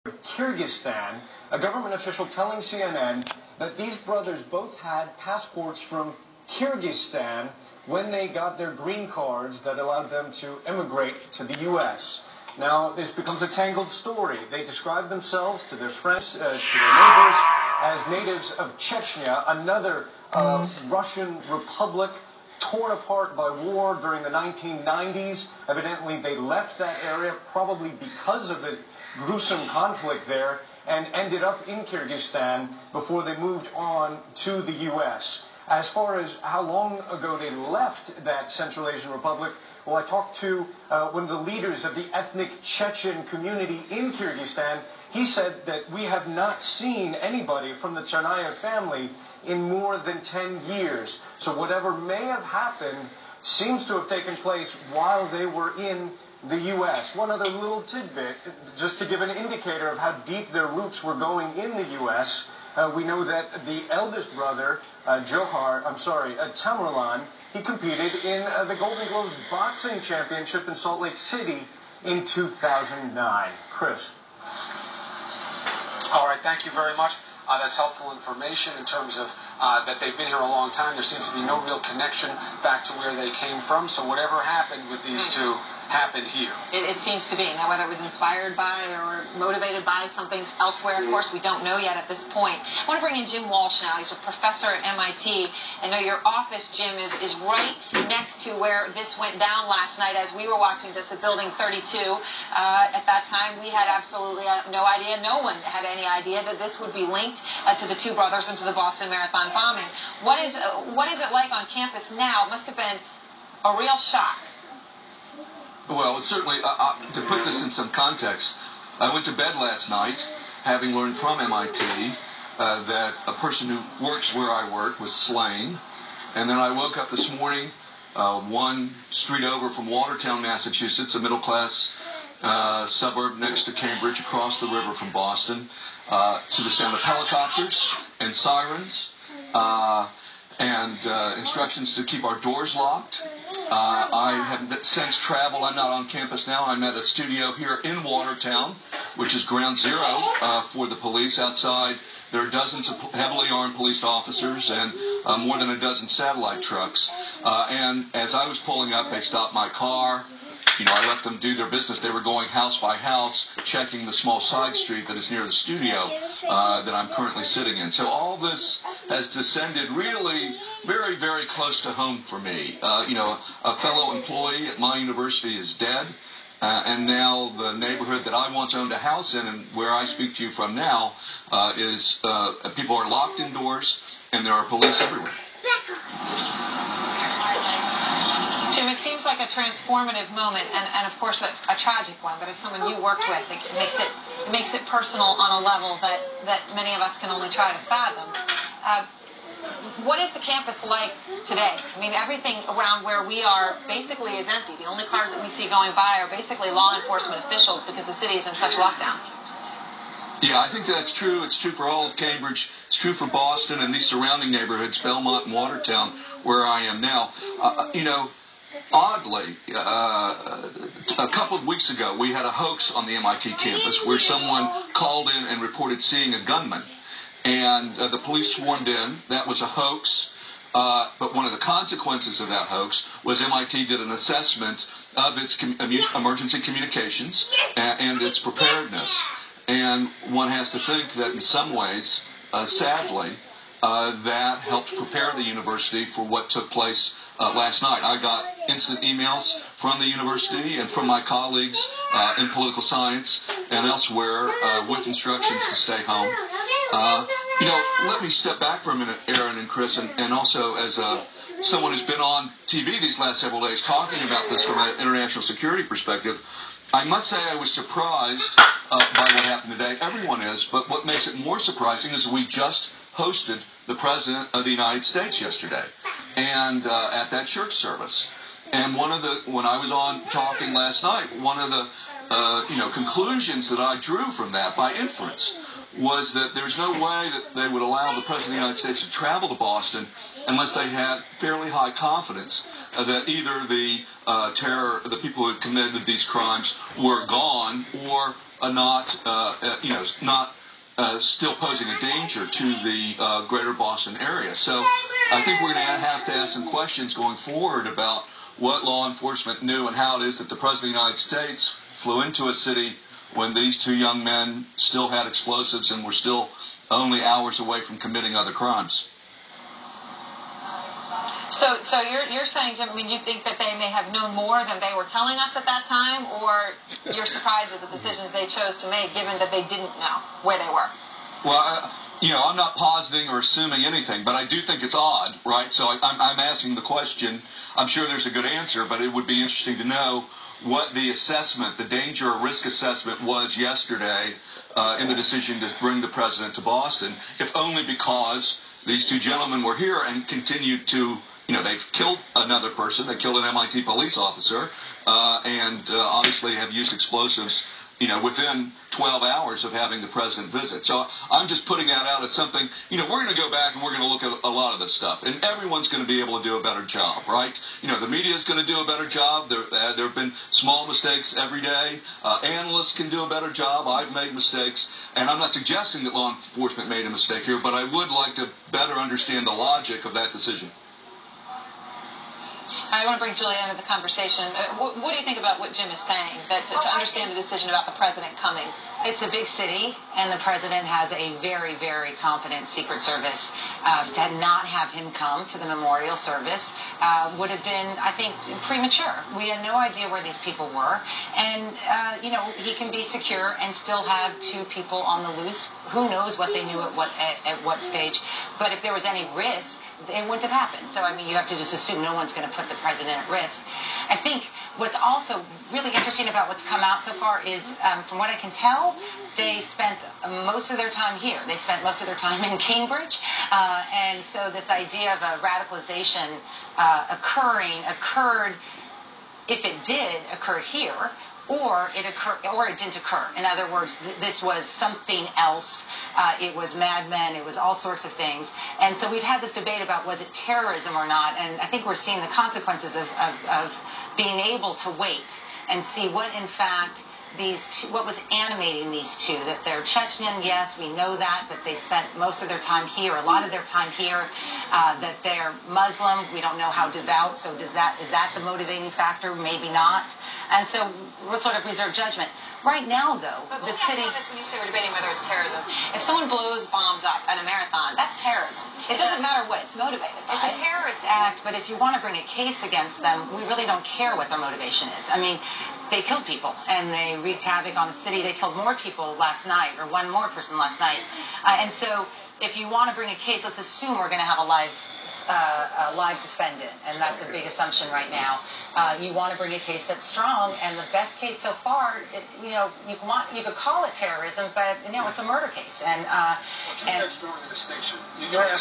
Kyrgyzstan, a government official telling CNN that these brothers both had passports from Kyrgyzstan when they got their green cards that allowed them to immigrate to the U.S. Now, this becomes a tangled story. They describe themselves to their friends, to their neighbors, as natives of Chechnya, another Russian republic torn apart by war during the 1990s. Evidently, they left that area probably because of the gruesome conflict there and ended up in Kyrgyzstan before they moved on to the U.S. As far as how long ago they left that Central Asian Republic, well, I talked to one of the leaders of the ethnic Chechen community in Kyrgyzstan. He said that we have not seen anybody from the Tsarnaev family in more than 10 years. So whatever may have happened seems to have taken place while they were in the U.S. One other little tidbit, just to give an indicator of how deep their roots were going in the U.S., we know that the eldest brother, Tamerlan, he competed in the Golden Gloves Boxing Championship in Salt Lake City in 2009. Chris. All right, thank you very much. That's helpful information in terms of that they've been here a long time. There seems to be no real connection back to where they came from. So whatever happened with these two happened here. It seems to be. Now, whether it was inspired by or motivated by something elsewhere, of course, we don't know yet at this point. I want to bring in Jim Walsh now. He's a professor at MIT. I know your office, Jim, is right next to where this went down last night as we were watching this at Building 32. At that time, we had absolutely no idea. No one had any idea that this would be linked to the two brothers and to the Boston Marathon bombing. What is it like on campus now? It must have been a real shock. Well, it's certainly, to put this in some context, I went to bed last night having learned from MIT that a person who works where I work was slain. And then I woke up this morning, one street over from Watertown, Massachusetts, a middle-class suburb next to Cambridge, across the river from Boston, to the sound of helicopters and sirens and instructions to keep our doors locked. I have since traveled. I'm not on campus now. I'm at a studio here in Watertown, which is ground zero for the police. Outside, there are dozens of heavily armed police officers and more than a dozen satellite trucks. And as I was pulling up, they stopped my car. I let them do their business. They were going house by house, checking the small side street that is near the studio that I'm currently sitting in. So all this has descended really very, very close to home for me. A fellow employee at my university is dead. And now the neighborhood that I once owned a house in and where I speak to you from now is people are locked indoors and there are police everywhere. Jim, it seems like a transformative moment, and of course a tragic one, but it's someone you worked with. It makes it personal on a level that many of us can only try to fathom. What is the campus like today? I mean, everything around where we are basically is empty. The only cars that we see going by are basically law enforcement officials because the city is in such lockdown. Yeah, I think that's true. It's true for all of Cambridge. It's true for Boston and these surrounding neighborhoods, Belmont and Watertown, where I am now. Oddly, a couple of weeks ago, we had a hoax on the MIT campus where someone called in and reported seeing a gunman. And the police swarmed in. That was a hoax. But one of the consequences of that hoax was MIT did an assessment of its emergency communications and its preparedness. And one has to think that in some ways, sadly, that helped prepare the university for what took place last night. I got instant emails from the university and from my colleagues in political science and elsewhere with instructions to stay home. Let me step back for a minute, Aaron and Chris, and also as someone who's been on TV these last several days talking about this from an international security perspective. I must say I was surprised by what happened today. Everyone is, but what makes it more surprising is we just hosted the President of the United States yesterday, and at that church service. And when I was on talking last night, one of the conclusions that I drew from that by inference was that there's no way that they would allow the President of the United States to travel to Boston unless they had fairly high confidence that either the people who had committed these crimes were gone or not still posing a danger to the greater Boston area. So I think we're going to have to ask some questions going forward about what law enforcement knew and how it is that the President of the United States flew into a city when these two young men still had explosives and were still only hours away from committing other crimes. So you're saying, Jim, I mean, you think that they may have known more than they were telling us at that time, or you're surprised at the decisions they chose to make, given that they didn't know where they were? Well, I'm not positing or assuming anything, but I do think it's odd, right? So I'm asking the question. I'm sure there's a good answer, but it would be interesting to know what the assessment, the danger or risk assessment was yesterday in the decision to bring the president to Boston, if only because these two gentlemen were here and continued to, they've killed another person. They killed an MIT police officer and obviously have used explosives, within 12 hours of having the president visit. So I'm just putting that out as something, we're going to go back and we're going to look at a lot of this stuff. And everyone's going to be able to do a better job, right? The media is going to do a better job. There have been small mistakes every day. Analysts can do a better job. I've made mistakes. And I'm not suggesting that law enforcement made a mistake here, but I would like to better understand the logic of that decision. I want to bring Julia into the conversation. What do you think about what Jim is saying, that to understand the decision about the president coming? It's a big city, and the president has a very, very competent Secret Service. To not have him come to the memorial service would have been, I think, premature. We had no idea where these people were. And, he can be secure and still have two people on the loose. Who knows what they knew at what stage. But if there was any risk, it wouldn't have happened. So, you have to just assume no one's going to put the president at risk. I think what's also really interesting about what's come out so far is, from what I can tell, they spent most of their time here. They spent most of their time in Cambridge. And so this idea of a radicalization occurred, if it did, occurred here, or it didn't occur. In other words, this was something else. It was Mad Men. It was all sorts of things. And so we've had this debate about was it terrorism or not. And I think we're seeing the consequences of being able to wait and see what, in fact, what was animating these two. That they're Chechen, yes, we know that, but they spent most of their time here, a lot of their time here. That they're Muslim, we don't know how devout, so is that the motivating factor? Maybe not. And so we'll sort of reserve judgment. Right now, though, the city... This when you say we're debating whether it's terrorism. If someone blows bombs up at a marathon, that's terrorism. It doesn't matter what it's motivated by. It's a terrorist act, but if you want to bring a case against them, we really don't care what their motivation is. They killed people, and they wreaked havoc on the city. They killed more people last night, or one more person last night. And so if you want to bring a case, let's assume we're going to have a live defendant, and that's a big assumption right now. You want to bring a case that's strong, and the best case so far, you could call it terrorism, but it's a murder case. And that's drawing a distinction. You're asking